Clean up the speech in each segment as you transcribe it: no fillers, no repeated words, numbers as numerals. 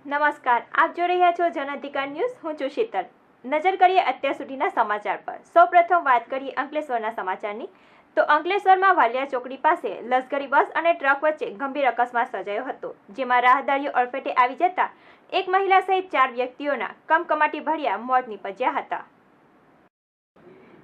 નમસ્કાર, આપ જોઈ રહ્યા છો જનઅધિકાર ન્યૂઝ. હું છું શીતલ. નજર કરીએ અત્યાર સુધીના સમાચાર પર. સૌપ્રથમ વાત કરીએ અંકલેશ્વરના સમાચારની. તો અંકલેશ્વરમાં વાલિયા ચોકડી પાસે લશ્કરી બસ અને ટ્રક વચ્ચે ગંભીર અકસ્માત સર્જાયો હતો, જેમાં રાહદારીઓ અડફેટે આવી જતા એક મહિલા સહિત 4 વ્યક્તિઓના કમકમાટી ભર્યા મોત નીપજ્યા હતા.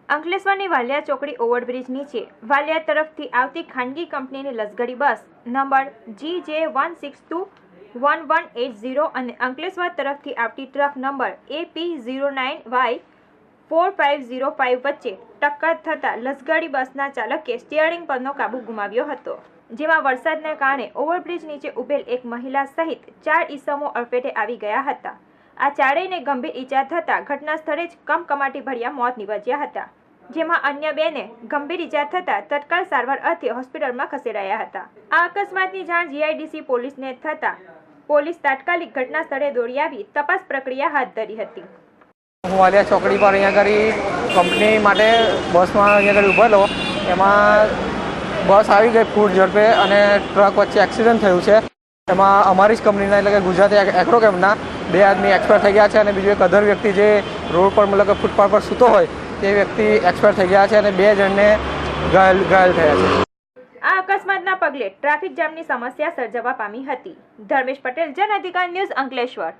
અંકલેશ્વરની વાલિયા ચોકડી ઓવરબ્રિજ નીચે વાલિયા તરફથી આવતી ખાનગી કંપનીની લશ્કરી બસ નંબર GJ1621180 અને અંકલેશ્વર તરફથી આવતી ટ્રક નંબર AP09Y4505 વચ્ચે ટક્કર થતાં લશ્કરી બસના ચાલકે સ્ટીયરિંગ પરનો કાબુ ગુમાવ્યો હતો, જેમાં વરસાદને કારણે ઓવરબ્રિજ નીચે ઉભેલ એક મહિલા સહિત 4 ઈસમો અડફેટે આવી ગયા હતા. આ ચારેયને ગંભીર ઈજા થતાં ઘટના સ્થળે જ કમકમાટી ભર્યા મોત નીપજ્યા હતા, જેમાં અન્ય 2ને ગંભીર ઈજા થતાં તત્કાળ સારવાર અર્થે હોસ્પિટલમાં ખસેડાયા હતા. આ અકસ્માતની જાણ GIDC પોલીસને થતાં પોલીસ તાત્કાલિક ઘટના સ્થળે દોડી આવી તપાસ પ્રક્રિયા હાથ ધરી હતી. હું વાલિયા ચોકડી પર અહીંયા આગળ કંપની માટે બસમાં અહીંયા આગળ ઊભેલો, એમાં બસ આવી ગઈ ફૂલ ઝડપે અને ટ્રક વચ્ચે એક્સિડન્ટ થયું છે. એમાં અમારી જ કંપનીના એટલે કે ગુજરાતી એગ્રોકેમના 2 આદમી એક્સપાયર થઈ ગયા છે અને બીજો એક અધર વ્યક્તિ જે રોડ પર મતલબ કે ફૂટપાથ પર સૂતો હોય તે વ્યક્તિ એક્સપાયર થઈ ગયા છે અને 2 જણને ઘાયલ થયા છે. આ અકસ્માતના પગલે ટ્રાફિક જામની સમસ્યા સર્જાવા પામી હતી. ધર્મેશ પટેલ, જનઅધિકાર ન્યૂઝ, અંકલેશ્વર.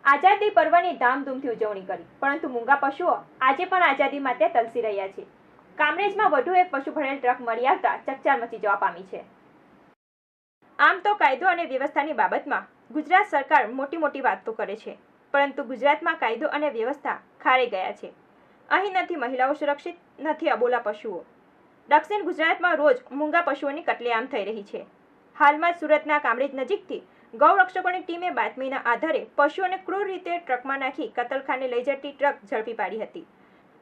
આઝાદી પર્વની ધામધૂમથી ઉજવણી કરી, પરંતુ મૂંગા પશુઓ આજે પણ આઝાદી માટે તલસી રહ્યા છે. કામરેજમાં વધુ એક પશુ ભરેલ ટ્રક મળી આવતા ચકચાર મચી જવા પામી છે. આમ તો કાયદો અને વ્યવસ્થાની બાબતમાં ગુજરાત સરકાર મોટી વાતો કરે છે, પરંતુ ગુજરાતમાં કાયદો અને વ્યવસ્થા ખારે ગયા છે. અહીં નથી મહિલાઓ સુરક્ષિત, નથી અબોલા પશુઓ. દક્ષિણ ગુજરાતમાં રોજ મૂંગા પશુઓની કતલેઆમ થઈ રહી છે. હાલમાં જ સુરતના કામરેજ નજીકથી ગૌરક્ષકોની ટીમે બાતમીના આધારે પશુઓને ક્રૂર રીતે ટ્રકમાં નાખી કતલખાને લઈ જતી ટ્રક ઝડપી પાડી હતી.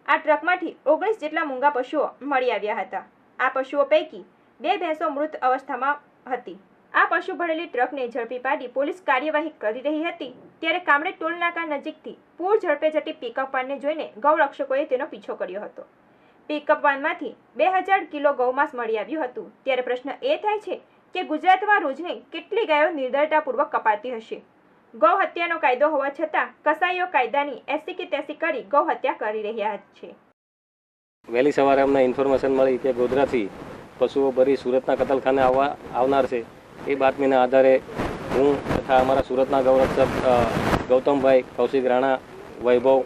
આ ટ્રકમાંથી 19 જેટલા મૂંગા પશુઓ મળી આવ્યા હતા. આ પશુઓ પૈકી 2 ભેંસો મૃત અવસ્થામાં હતી. આ પશુ ભરેલી ટ્રકને ઝડપી પાડી પોલીસ કાર્યવાહી કરી રહી હતી, ત્યારે કામરેજ ટોલનાકા નજીકથી પૂર ઝડપે જતી પિકઅપ વાનને જોઈને ગૌરક્ષકોએ તેનો પીછો કર્યો હતો. પિકઅપ વાનમાંથી 2000 કિલો ગૌમાંસ મળી આવ્યું હતું. ત્યારે પ્રશ્ન એ થાય છે કે ગુજરાતમાં રોજની કેટલી ગાયો નિર્દયતાપૂર્વક કપાતી હશે. ગૌ હત્યાનો કાયદો હોવા છતાં કસાઈઓ કાયદાની એસી કે તેસી કરી ગૌ હત્યા કરી રહ્યા છે. વહેલી સવારે અમને ઇન્ફોર્મેશન મળી કે ગોધરાથી પશુઓ ભરી સુરતના કતલખાને આવનાર છે. એ બાતમીના આધારે હું તથા અમારા સુરતના ગૌરક્ષક ગૌતમભાઈ, કૌશિક રાણા, વૈભવ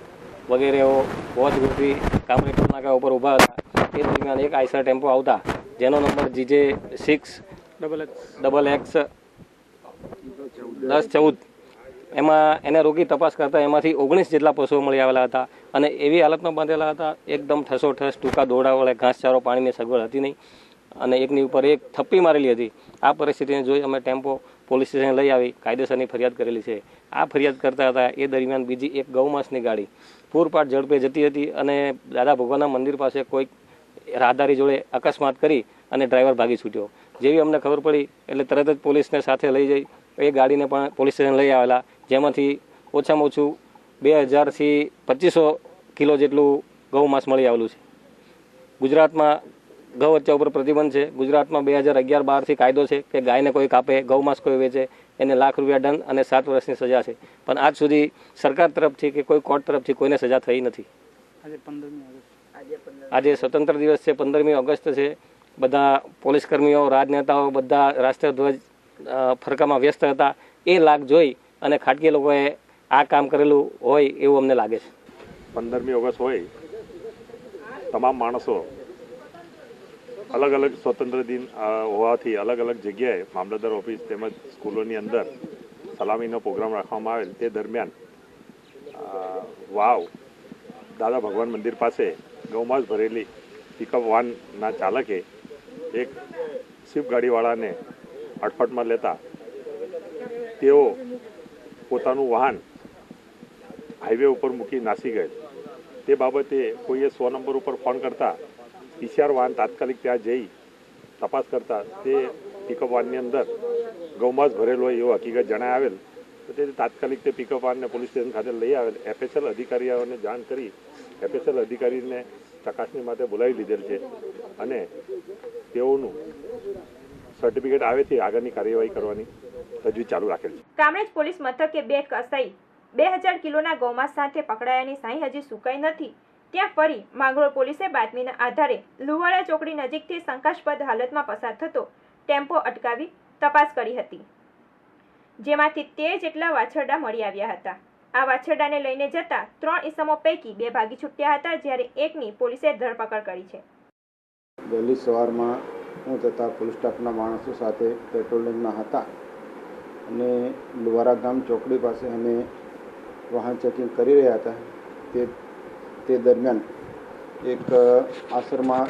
વગેરેઓ વોચ ગોઠવી કામરેજ ટોલનાકા ઉપર ઊભા હતા. એ દરમિયાન એક આઈસર ટેમ્પો આવતા જેનો નંબર GJ6XX1014 એમાં એને રોકી તપાસ કરતા એમાંથી 19 જેટલા પશુઓ મળી આવેલા હતા અને એવી હાલતમાં બાંધેલા હતા, એકદમ ઠસોઠસ ટૂંકા દોરડા વડે ઘાસચારો પાણીની સગવડ હતી નહીં અને એકની ઉપર એક થપ્પી મારેલી હતી. આ પરિસ્થિતિને જોઈ અમે ટેમ્પો પોલીસ સ્ટેશન લઈ આવી કાયદેસરની ફરિયાદ કરેલી છે. આ ફરિયાદ કરતા હતા એ દરમિયાન બીજી એક ગૌમાંસની ગાડી પૂરપાટ ઝડપે જતી હતી અને દાદા ભગવાનના મંદિર પાસે કોઈક રાહદારી જોડે અકસ્માત કરી અને ડ્રાઈવર ભાગી છૂટ્યો. જેવી અમને ખબર પડી એટલે તરત જ પોલીસને સાથે લઈ જઈ એ ગાડીને પણ પોલીસ સ્ટેશન લઈ આવેલા, જેમાંથી ઓછામાં ઓછું 2000 થી 2500 કિલો જેટલું ગૌમાંસ મળી આવેલું છે. ગુજરાતમાં ગૌ હત્યા ઉપર પ્રતિબંધ છે. ગુજરાતમાં 2011-12થી કાયદો છે કે ગાયને કોઈ કાપે, ગૌમાંસ કોઈ વેચે એને ₹1 લાખ દંડ અને 7 વર્ષની સજા છે. પણ આજ સુધી સરકાર તરફથી કે કોઈ કોર્ટ તરફથી કોઈને સજા થઈ નથી. આજે સ્વતંત્ર દિવસ છે, 15મી ઓગસ્ટ છે. બધા પોલીસ કર્મીઓ, રાજનેતાઓ બધા રાષ્ટ્રધ્વજ ફરકામાં વ્યસ્ત હતા. એ લાગ જોઈ અને ખાટકી લોકોએ આ કામ કરેલું હોય એવું અમને લાગે છે. 15મી ઓગસ્ટ હોય, તમામ માણસો અલગ અલગ સ્વતંત્ર દિન હોવાથી અલગ અલગ જગ્યાએ મામલતદાર ઓફિસ તેમજ સ્કૂલોની અંદર સલામીનો પ્રોગ્રામ રાખવામાં આવેલ. તે દરમિયાન વાવ દાદા ભગવાન મંદિર પાસે ગૌમાંસ ભરેલી પિકઅપ વાનના ચાલકે એક સ્વિફ્ટ ગાડીવાળાને અડફટમાં લેતા તેઓ પોતાનું વાહન હાઈવે ઉપર મૂકી નાસી ગયેલ. તે બાબતે કોઈએ 100 નંબર ઉપર ફોન કરતા PCR વાહન તાત્કાલિક ત્યાં જઈ તપાસ કરતા તે પિકઅપ વાનની અંદર ગૌમાંસ ભરેલ હોય એવો હકીકત જણાય આવેલ. તો તે તાત્કાલિક તે પિકઅપ વાનને પોલીસ સ્ટેશન ખાતે લઈ આવેલ. FSL અધિકારીઓને જાણ કરી FSL અધિકારીને ચકાસણી માટે બોલાવી લીધેલ છે અને તેઓનું સર્ટિફિકેટ આવે છે આગળની કાર્યવાહી કરવાની. તજવીજ ચાલુ રાખેલ છે. કામરેજ પોલીસ મથકે 2 કસાઈ 2000 કિલોના ગૌમાંસ સાથે પકડાયાની સાંઈ હજી સુકાઈ નથી. ત્યાં ફરી માંગરોળ પોલીસે બાતમીના આધારે લુવાડા ચોકડી નજીકથી શંકાસ્પદ હાલતમાં પસાર થતો ટેમ્પો અટકાવી તપાસ કરી હતી, જેમાંથી 13 જેટલા વાછરડા મળી આવ્યા હતા. આ વાછરડાને લઈને જતા 3 ઈસમો પૈકી 2 ભાગી છૂટ્યા હતા, જ્યારે એકની પોલીસે ધરપકડ કરી છે. વહેલી સવારમાં હું તથા પોલીસ સ્ટાફના માણસો સાથે પેટ્રોલિંગમાં હતા અને લુવારા ગામ ચોકડી પાસે અમે વાહન ચેકિંગ કરી રહ્યા હતા. તે દરમિયાન એક આસરમાં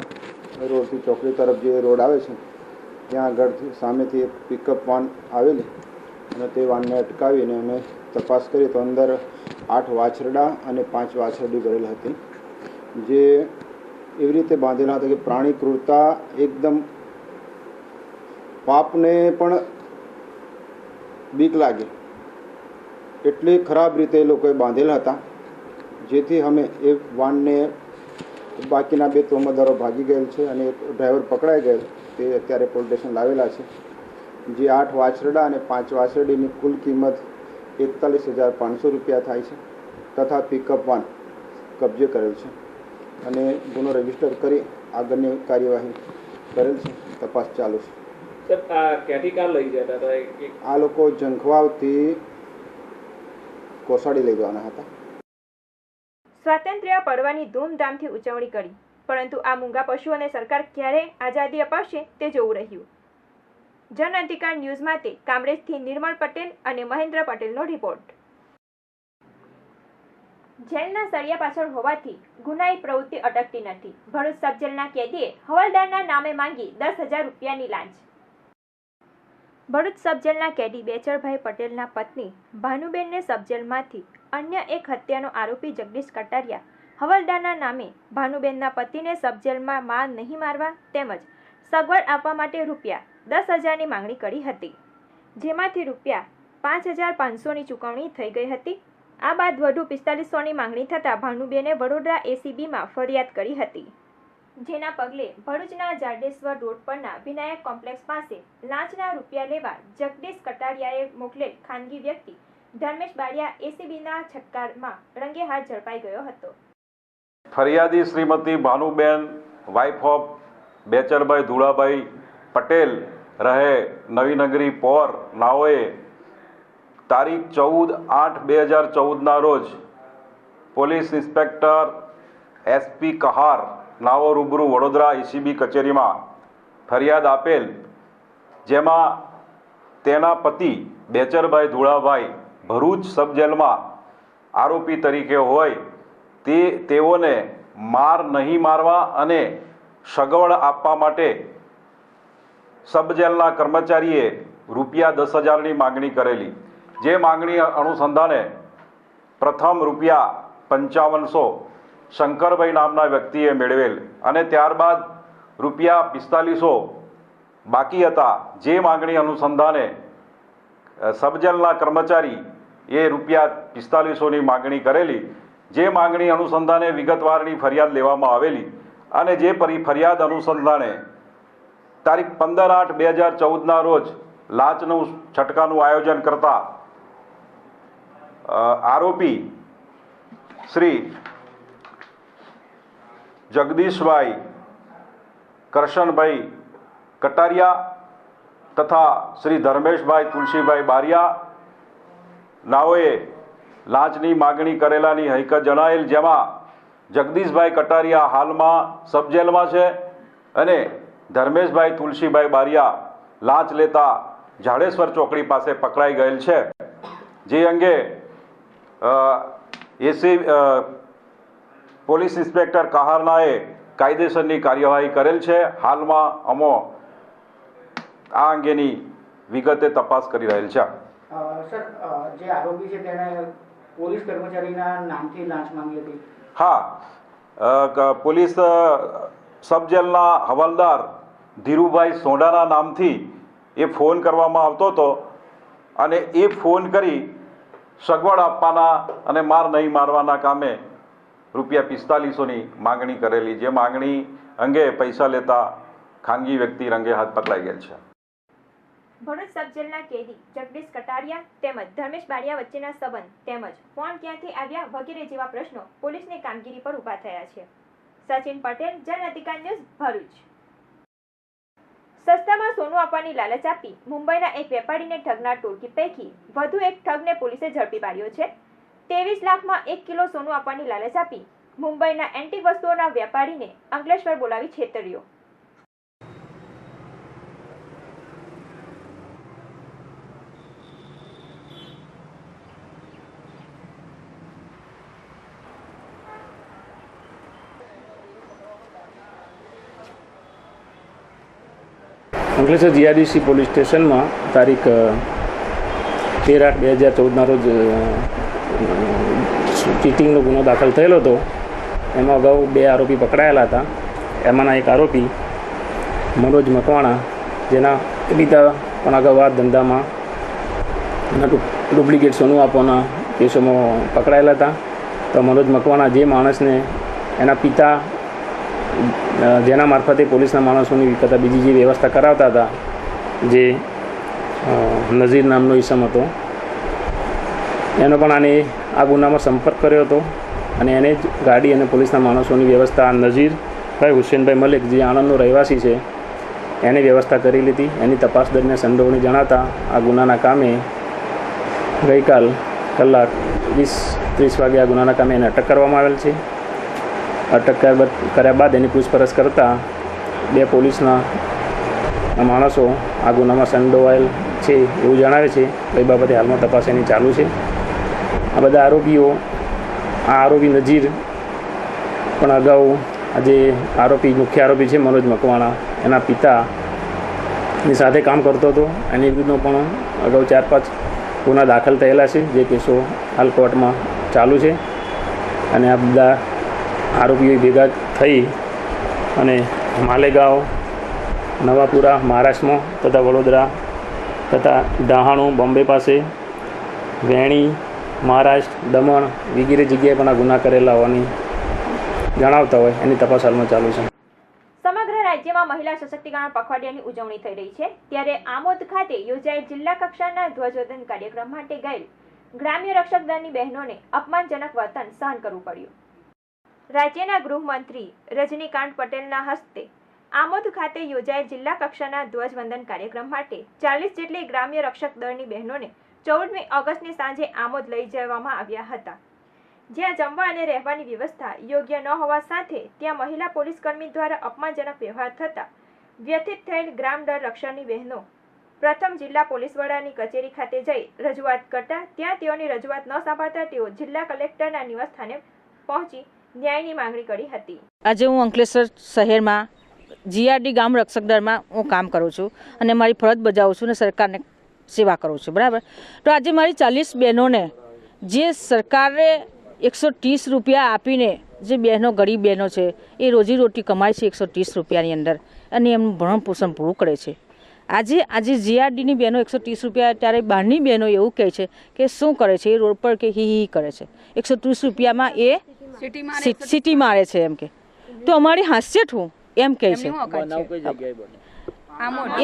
રોડથી ચોકડી તરફ જે રોડ આવે છે ત્યાં આગળથી સામેથી એક પિકઅપ વાન આવેલી અને તે વાનને અટકાવીને અમે તપાસ કરી તો અંદર 8 વાછરડા અને 5 વાછરડી ભરેલી હતી, જે એવી રીતે બાંધેલા હતા કે પ્રાણી ક્રૂરતા એકદમ પાપને પણ બીક લાગે એટલી ખરાબ રીતે એ લોકોએ બાંધેલા હતા, જેથી અમે એ વાનને બાકીના 2 તોમતદારો ભાગી ગયેલ છે અને એક ડ્રાઈવર પકડાઈ ગયેલ, તે અત્યારે પોલીસ સ્ટેશન લાવેલા છે. જે 8 વાછરડા અને 5 વાછરડીની કુલ કિંમત 41,500 રૂપિયા થાય છે તથા પિકઅપ વાન કબજે કરેલ છે અને ગુનો રજીસ્ટર કરી આગળની કાર્યવાહી કરેલ છે. તપાસ ચાલુ છે. આ લોકો જંખવાવથી કોસાડી લઈ જવાના હતા. સ્વાતંત્ર્ય પર્વની ધૂમધામથી ઉજવણી કરી, પરંતુ આ મૂંગા પશુઓને સરકાર ક્યારે આઝાદી અપાવશે તે જોવું રહ્યું. જન અધિકાર ન્યૂઝ માટે કામરેજથી નિર્મળ પટેલ અને મહેન્દ્ર પટેલનો રિપોર્ટ. જેલના સળિયા પાછળ હોવાથી ગુનાહિત પ્રવૃત્તિ અટકતી નથી. ભરૂચ સબ જેલના કેદીએ હવાલદારના નામે માંગી 10,000 રૂપિયાની લાંચ. ભરૂચ સબ જેલના કેદી બેચરભાઈ પટેલના પત્ની ભાનુબેનને સબ જેલમાંથી અન્ય એક હત્યાનો આરોપી જગદીશ કટારિયા હવાલદારના નામે ભાનુબેનના પતિને સબ જેલમાં માર નહીં મારવા તેમજ સગવડ આપવા માટે રૂપિયા 10,000ની માંગણી કરી હતી, જેમાંથી રૂપિયા 5,500ની ચૂકવણી થઈ ગઈ હતી. આ બાદ વધુ 4500ની માંગણી થતાં ભાનુબેને વડોદરા એસીબીમાં ફરિયાદ કરી હતી, જેના પગલે ભરૂચના જાડેશ્વર રોડ પરના વિનાયક કોમ્પ્લેક્સ પાસે લાંચના રૂપિયા લેવા જગદીશ કટારિયાએ મોકલેલ ખાનગી વ્યક્તિ ધર્મેશ બારિયા એસીબીના છટકારમાં રંગે હાથ ઝડપાઈ ગયો હતો. ફરિયાદી શ્રીમતી ભાનુબેન વાઇફ ઓફ બેચરભાઈ ધુળાભાઈ પટેલ રહે નવીનગરી પોર નાઓએ તારીખ 14/8/2014ના રોજ પોલીસ ઇન્સ્પેક્ટર SP કહાર નાઓ રૂબરૂ વડોદરા એસીબી કચેરીમાં ફરિયાદ આપેલ, જેમાં તેના પતિ બેચરભાઈ ધુળાભાઈ ભરૂચ સબ જેલમાં આરોપી તરીકે હોય તેઓને માર નહીં મારવા અને સગવડ આપવા માટે સબ જેલના કર્મચારીએ રૂપિયા 10,000ની માંગણી કરેલી. જે માંગણી અનુસંધાને પ્રથમ રૂપિયા 5500 શંકરભાઈ નામના વ્યક્તિએ મેળવેલ અને ત્યારબાદ રૂપિયા 4500 બાકી હતા. જે માંગણી અનુસંધાને સબજેલના કર્મચારી એ રૂપિયા 4500ની માંગણી કરેલી. જે માંગણી અનુસંધાને વિગતવારની ફરિયાદ લેવામાં આવેલી અને જે ફરિયાદ અનુસંધાને તારીખ 15/8/2014ના રોજ લાંચનું છટકાનું આયોજન કરતા આરોપી શ્રી જગદીશભાઈ કરશનભાઈ કટારિયા તથા શ્રી ધર્મેશભાઈ તુલસીભાઈ બારિયા નાઓએ લાંચની માગણી કરેલાની હકીકત જણાયેલ, જેમાં જગદીશભાઈ કટારિયા હાલમાં સબ જેલમાં છે અને ધર્મેશભાઈ તુલસીભાઈ બારિયા લાંચ લેતા જાડેશ્વર ચોકડી પાસે પકડાઈ ગયેલ છે. જે અંગે પોલીસ ઇન્સ્પેક્ટર કહારનાએ કાયદેસરની કાર્યવાહી કરેલ છે. હાલમાં અમો આ અંગેની વિગતે તપાસ કરી રહેલ છે. સર, જે આરોપી છે તેણે પોલીસ કર્મચારીના નામથી લાંચ માંગી હતી. હા, પોલીસ સબ જેલના હવાલદાર ધીરુભાઈ સોઢાના નામથી એ ફોન કરવામાં આવતો હતો અને એ ફોન કરી સગવડ આપવાના અને માર નહીં મારવાના કામે રૂપિયા 4500ની માંગણી કરેલી. જે માંગણી અંગે પૈસા લેતા ખાનગી વ્યક્તિ રંગે હાથ પકડાઈ ગયેલ છે. ભરૂચ સબ જેલના કેદી જગદીશ કટારિયા તેમજ ધર્મેશ બારિયા વચ્ચેના સંબંધ તેમજ ફોન ક્યાંથી આવ્યા વગેરે જેવા પ્રશ્નો પોલીસની કામગીરી પર ઊભા થયા છે. સચિન પટેલ, જન અધિકાર ન્યૂઝ, ભરૂચ. સસ્તામાં સોનું આપવાની લાલચ આપી મુંબઈના એક વેપારીને ઠગનાર ટોળકી પૈકી વધુ એક ઠગને પોલીસે ઝડપી પાડ્યો છે. 23 લાખમાં 1 કિલો સોનું આપવાની લાલચ આપી મુંબઈના એન્ટિક વસ્તુઓના વેપારીને અંકલેશ્વર બોલાવી છેતર્યો. અંકલેશ્વર જીઆરડીસી પોલીસ સ્ટેશનમાં તારીખ 13/8/2014ના રોજ ચીટિંગનો ગુનો દાખલ થયેલો હતો. એમાં અગાઉ 2 આરોપી પકડાયેલા હતા. એમાંના એક આરોપી મનોજ મકવાણા, જેના પિતા પણ અગાઉ આ ધંધામાં ડુપ્લિકેટ સોનું આપવાના કેસોમાં પકડાયેલા હતા. તો મનોજ મકવાણા જે માણસને એના પિતા જેના મારફતે પોલીસના માણસોની કરતાં બીજી જે વ્યવસ્થા કરાવતા હતા, જે નઝીર નામનો ઈસમ હતો, એનો પણ આને આ ગુનામાં સંપર્ક કર્યો હતો અને એને જ ગાડી અને પોલીસના માણસોની વ્યવસ્થા નઝીરભાઈ હુસેનભાઈ મલિક, જે આણંદનો રહેવાસી છે, એને વ્યવસ્થા કરી લીધી. એની તપાસ દરમિયાન સંડોવણી જણાતા આ ગુનાના કામે ગઈકાલ કલાક 20-30 વાગે આ ગુનાના કામે એને અટક કરવામાં આવેલ છે. અટક કર્યા બાદ એની પૂછપરછ કરતાં 2 પોલીસના માણસો આ ગુનામાં સંડોવાયેલ છે એવું જણાવે છે. એ બાબતે હાલમાં તપાસ એની ચાલુ છે. આ બધા આરોપીઓ, આ આરોપી નજીર પણ અગાઉ આજે મુખ્ય આરોપી છે મનોજ મકવાણા, એના પિતાની સાથે કામ કરતો હતો. એની વિરુદ્ધનો પણ અગાઉ 4-5 ગુના દાખલ થયેલા છે, જે કેસો હાલ કોર્ટમાં ચાલુ છે. અને આ બધા આરોપીઓ ભેગા થઈ અને માલેગાંવ, નવાપુરા મહારાષ્ટ્રમાં તથા વડોદરા તથા ડહાણુ બોમ્બે પાસે, વેણી મહારાષ્ટ્ર, દમણ વગેરે જગ્યાએ પણ આ ગુના કરેલા હોવાની જણાવતા હોય. એની તપાસ હાલમાં ચાલુ છે. સમગ્ર રાજ્યમાં મહિલા સશક્તિકરણ પખવાડિયાની ઉજવણી થઈ રહી છે, ત્યારે આમોદ ખાતે યોજાયેલ જિલ્લા કક્ષાના ધ્વજવંદન કાર્યક્રમ માટે ગયેલ ગ્રામ્ય રક્ષક દળની બહેનોને અપમાનજનક વર્તન સહન કરવું પડ્યું. રાજ્યના ગૃહમંત્રી રજનીકાંત પટેલના હસ્તે આમોદ ખાતે યોજાયેલ જિલ્લા કક્ષાના ધ્વજવંદન કાર્યક્રમ માટે 40 જેટલી ગ્રામ્ય રક્ષક દળની બહેનોને 14મી ઓગસ્ટની સાંજે આમોદ લઈ જવામાં આવ્યા હતા, જ્યાં જમવા અને રહેવાની વ્યવસ્થા યોગ્ય ન હોવા સાથે ત્યાં મહિલા પોલીસકર્મી દ્વારા અપમાનજનક વ્યવહાર થતા વ્યથિત થયેલ ગ્રામદળ રક્ષણની બહેનો પ્રથમ જિલ્લા પોલીસ વડાની કચેરી ખાતે જઈ રજૂઆત કરતા ત્યાં તેઓની રજૂઆત ન સાંભળતા તેઓ જિલ્લા કલેક્ટરના નિવાસસ્થાને પહોંચી ન્યાયની માંગણી કરી હતી. આજે હું અંકલેશ્વર શહેરમાં જીઆરડી ગામ રક્ષક દળમાં હું કામ કરું છું અને મારી ફરજ બજાવું છું અને સરકારને સેવા કરું છું, બરાબર. તો આજે મારી 40 બહેનોને જે સરકારે 130 રૂપિયા આપીને, જે બહેનો ગરીબ બહેનો છે એ રોજીરોટી કમાય છે 130 રૂપિયાની અંદર અને એમનું ભરણ પોષણ પૂરું કરે છે. આજે જીઆરડીની બહેનો 130 રૂપિયા, ત્યારે બહારની બહેનો એવું કહે છે કે શું કરે છે, એ રોડ પર કે હી કરે છે. 130 રૂપિયામાં એ સિટી મારે છે એમ કે. તો અમારી હાસ્યત હું એમ કહે છે.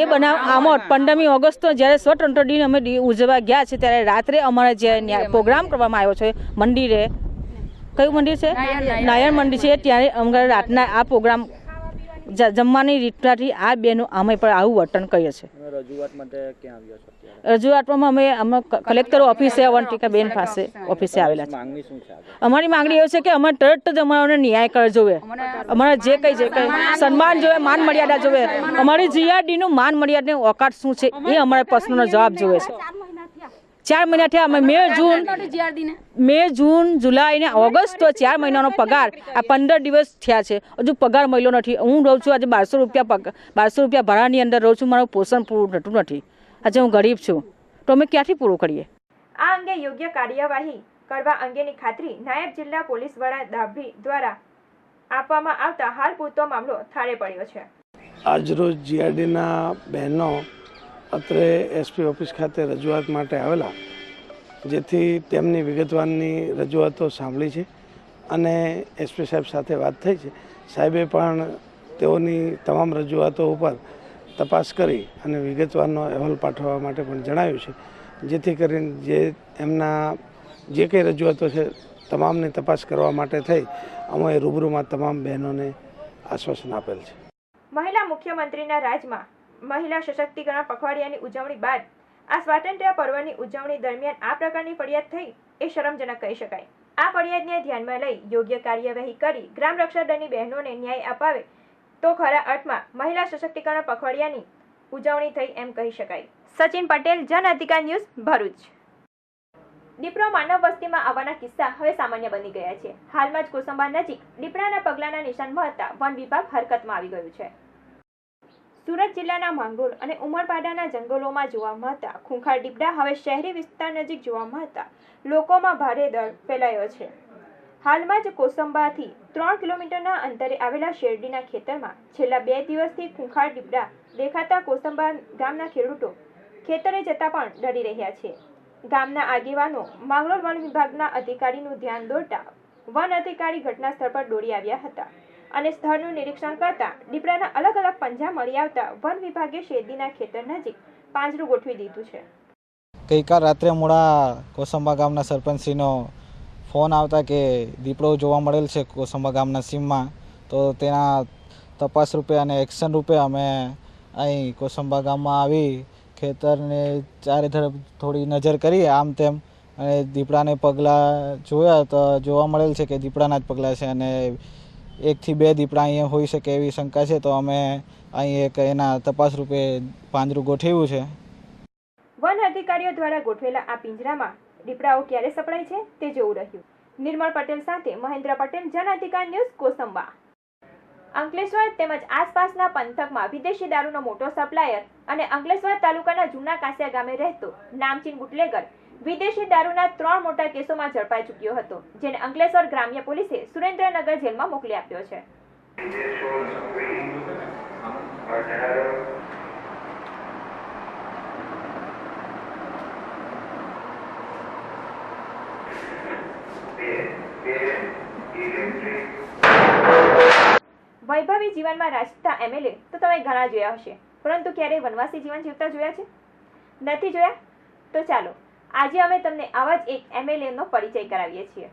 એ બનાવ આમોદ 15મી ઓગસ્ટ જ્યારે સ્વતંત્ર દિન અમે ઉજવવા ગયા છે, ત્યારે રાત્રે અમારે જે પ્રોગ્રામ કરવામાં આવ્યો છે મંદિરે, કયું મંદિર છે, નાયણ મંદિર છે, ત્યારે અમારે રાતના આ પ્રોગ્રામ જમવાની રીતથી આ બહેનો અમે પણ આવું વર્તન કરીએ છીએ. રજૂઆતમાં અમે કલેક્ટર ઓફિસે અવંતિકાબેન પાસે ઓફિસે આવેલા છે. અમારી માંગણી એ છે કે અમારે તરત જ અમારોને ન્યાય કરવો જોઈએ. અમારે જે કંઈ સન્માન જોઈએ, માન મર્યાદા જોઈએ. અમારી જીઆરડીનું માન મર્યાદાની ઓકાત શું છે એ અમારા પ્રશ્નનો જવાબ જોઈએ છે. 4 મહિના થયા. અમે મે, જૂન, જુલાઈ ને ઓગસ્ટ, તો 4 મહિનાનો પગાર, આ 15 દિવસ થયા છે, હજુ પગાર મળ્યો નથી. હું રહું છું આજે 1200 રૂપિયા ભાડાની અંદર રહું છું. મારું પોષણ પૂરું થતું નથી. આજે હું ગરીબ છું, તો અમે ક્યાંથી પૂરું કરીએ? આ અંગે યોગ્ય કાર્યવાહી કરવા અંગેની ખાતરી નાયબ જિલ્લા પોલીસ વડા દાભી દ્વારા આપવામાં આવતા હાલ પૂરતો મામલો થાળે પડ્યો છે. આજરોજ જીઆરડીના બહેનો અત્રે એસપી ઓફિસ ખાતે રજૂઆત માટે આવેલા, જેથી તેમની વિગતવારની રજૂઆતો સાંભળી છે અને એસપી સાહેબ સાથે વાત થઈ છે. સાહેબે પણ તેઓની તમામ રજૂઆતો ઉપર તપાસ કરી અને વિગતવારનો અહેવાલ પાઠવવા માટે પણ જણાવ્યું છે, જેથી કરીને જે એમના જે કંઈ રજૂઆતો છે તમામની તપાસ કરવા માટે થઈ અમે રૂબરૂમાં તમામ બહેનોને આશ્વાસન આપેલ છે. મહિલા મુખ્યમંત્રીના રાજમાં મહિલા સશક્તિકરણ પખવાડિયાની ઉજવણી બાદ આ સ્વાતંત્ર્ય પર્વની ઉજવણી દરમિયાન આ પ્રકારની ફરિયાદ થઈ એ શરમજનક કહી શકાય. આ ફરિયાદને ધ્યાનમાં લઈ યોગ્ય કાર્યવાહી કરી ગ્રામ રક્ષક દળની બહેનોને ન્યાય અપાવે તો ખરા અર્થમાં મહિલા સશક્તિકરણ પખવાડિયાની ઉજવણી થઈ એમ કહી શકાય. સચિન પટેલ, જન અધિકાર ન્યૂઝ, ભરૂચ. દીપડો માનવ વસ્તીમાં આવવાના કિસ્સા હવે સામાન્ય બની ગયા છે. હાલમાં જ કોસંબા નજીક દીપડાના પગલાના નિશાન મળતા વન વિભાગ હરકતમાં આવી ગયું છે. સુરત જિલ્લાના માંગરોળ અને ઉમરપાડાના જંગલોમાં જોવા મળતા ખૂંખાર દીપડા હવે શહેરી વિસ્તાર નજીક જોવા મળતા લોકોમાં ભારે ડર ફેલાયો છે. હાલમાં જ કોસંબાથી 3 કિલોમીટરના અંતરે આવેલા શેરડીના ખેતરમાં છેલ્લા 2 દિવસથી ખૂંખાર દીપડા દેખાતા કોસંબા ગામના ખેડૂતો ખેતરે જતા પણ ડરી રહ્યા છે. ગામના આગેવાનો માંગરોળ વન વિભાગના અધિકારીનું ધ્યાન દોરતા વન અધિકારી ઘટના સ્થળ પર દોડી આવ્યા હતા અને સ્થળનું નિરીક્ષણ કરતા દીપડાના અલગ અલગ પંજા મળી આવતા વન વિભાગે શેરડીના ખેતર નજીક પાંજરું ગોઠવી દીધું છે. ગઈકાલ રાત્રે મોડા કોસંબા ગામના સરપંચશ્રીનો ફોન આવતા કે દીપડો જોવા મળેલ છે કોસંબા ગામના સીમમાં, તો તેના તપાસ રૂપે અને એક્શન રૂપે અમે અહીં કોસંબા ગામમાં આવી ખેતરને ચારે તરફ થોડી નજર કરી આમ તેમ અને દીપડાને પગલાં જોયા તો જોવા મળેલ છે કે દીપડાના જ પગલાં છે અને 1 થી 2 દીપડા અહીંયા હોઈ શકે એવી શંકા છે, તો અમે અહીં એક એના તપાસ રૂપે પાંજરું ગોઠવ્યું છે. વન અધિકારીઓ દ્વારા ગોઠવેલા આ પિંજરામાં દીપડાઓ ક્યારે સપડાય છે તે જોવું રહ્યું. નિર્મળ પટેલ સાથે મહેન્દ્ર પટેલ, જન અધિકાર ન્યૂઝ, કોસંબા. અંકલેશ્વર તેમજ આસપાસના પંથકમાં વિદેશી દારૂનો મોટો સપ્લાયર અને અંકલેશ્વર તાલુકાના જૂના કાંસિયા ગામે રહેતો નામચીન બુટલેગર વિદેશી દારૂના 3 મોટા કેસોમાં ઝડપાઈ ચૂક્યો હતો, જેને અંકલેશ્વર ગ્રામ્ય પોલીસે સુરેન્દ્રનગર જેલમાં મોકલી આપ્યો છે. વૈભવી જીવનમાં રાજતા એમએલએ તો તમે ઘણા જોયા હશે, પરંતુ ક્યારેય વનવાસી જીવન જીવતા જોયા છે? નથી જોયા? તો ચાલો આજે અમે તમને આવા જ એક એમએલએનો પરિચય કરાવીએ છીએ.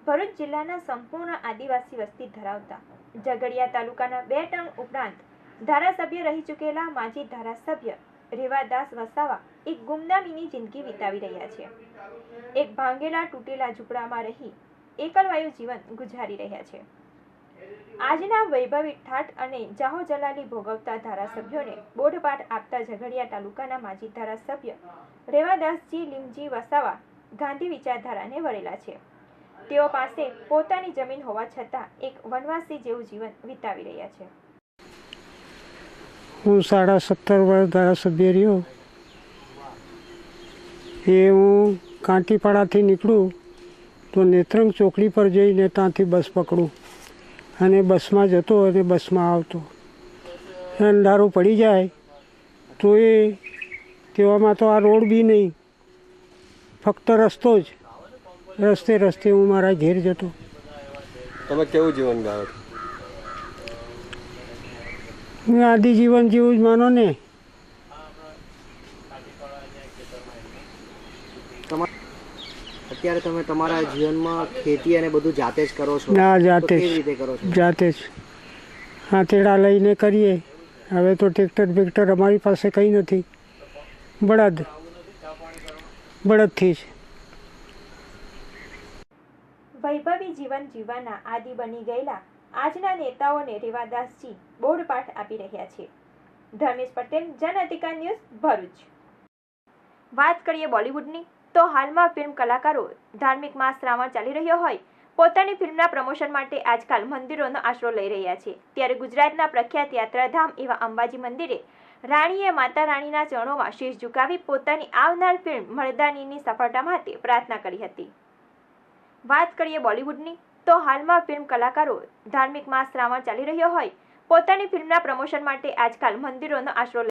ભરૂચ જિલ્લાના સંપૂર્ણ આદિવાસી વસ્તી ધરાવતા ઝઘડિયા તાલુકાના 2 ટર્મ ઉપરાંત ધારાસભ્ય રહી ચૂકેલા માજી ધારાસભ્ય રેવાદાસ વસાવા એક ગુમનામીની જિંદગી વિતાવી રહ્યા છે. એક ભાંગેલા તૂટેલા ઝૂંપડામાં રહી એકલવાયુ જીવન ગુજારી રહ્યા છે. આજના વૈભવી ઠાઠ અને જાહો જલાલી ભોગવતા ધારાસભ્યોને બોધપાઠ આપતા ઝઘડિયા તાલુકાના માજી ધારાસભ્ય રેવાદાસજી લીમજી વસાવા ગાંધી વિચારધારાને વળેલા છે. તેઓ પાસે પોતાની જમીન હોવા છતાં એક વનવાસી જેવું જીવન વિતાવી રહ્યા છે. હું 17.5 વર્ષ ધારાસભ્ય રહ્યો. એ હું કાંટીપાડાથી નીકળું તો નેત્રંગ ચોકડી પર જઈને ત્યાંથી બસ પકડું અને બસમાં જતો અને બસમાં આવતો. અંધારું પડી જાય તો એ તેવામાં તો આ રોડ બી નહીં, ફક્ત રસ્તો જ. રસ્તે હું મારા ઘેર જતો. તમે કેવું જીવન ગાળો છો? હું આદિ જીવન જેવું જ માનો ને. અત્યારે તમે તમારા જીવનમાં ખેતી અને બધું જાતે જ કરો છો? ના, જાતે કેવી રીતે કરો છો? જાતે જ હાથેડા લઈને કરીએ. હવે તો ટ્રેક્ટર અમારી પાસે કંઈ નથી, બળદથી જ. વૈભવી જીવન જીવવાના આદિ બની ગયેલા આજના નેતાઓને રેવાદાસજી બોધપાઠ આપી રહ્યા છે. ધર્મેશ પટેલ, જન અધિકાર ન્યૂઝ, ભરૂચ. વાત કરીએ બોલિવૂડની તો હાલમાં ફિલ્મ કલાકારો ધાર્મિક માસ શ્રાવણ ચાલી રહ્યો હોય પોતાની ફિલ્મના પ્રમોશન માટે આજકાલ મંદિરોનો આશરો લઈ રહ્યા છે. ત્યારે ગુજરાતના પ્રખ્યાત યાત્રાધામ એવા અંબાજી મંદિરે રાણીએ માતા રાણીના ચરણોમાં શીશ ઝુકાવી પોતાની આવનાર ફિલ્મ મરદાનીની સફળતા માટે પ્રાર્થના કરી હતી. વાત કરીએ બોલિવૂડની તો હાલમાં ફિલ્મ કલાકારો ધાર્મિક માસ શ્રાવણ ચાલી રહ્યો હોય પોતાની ફિલ્મના પ્રમોશન માટે આજકાલ મંદિરોનો આશરો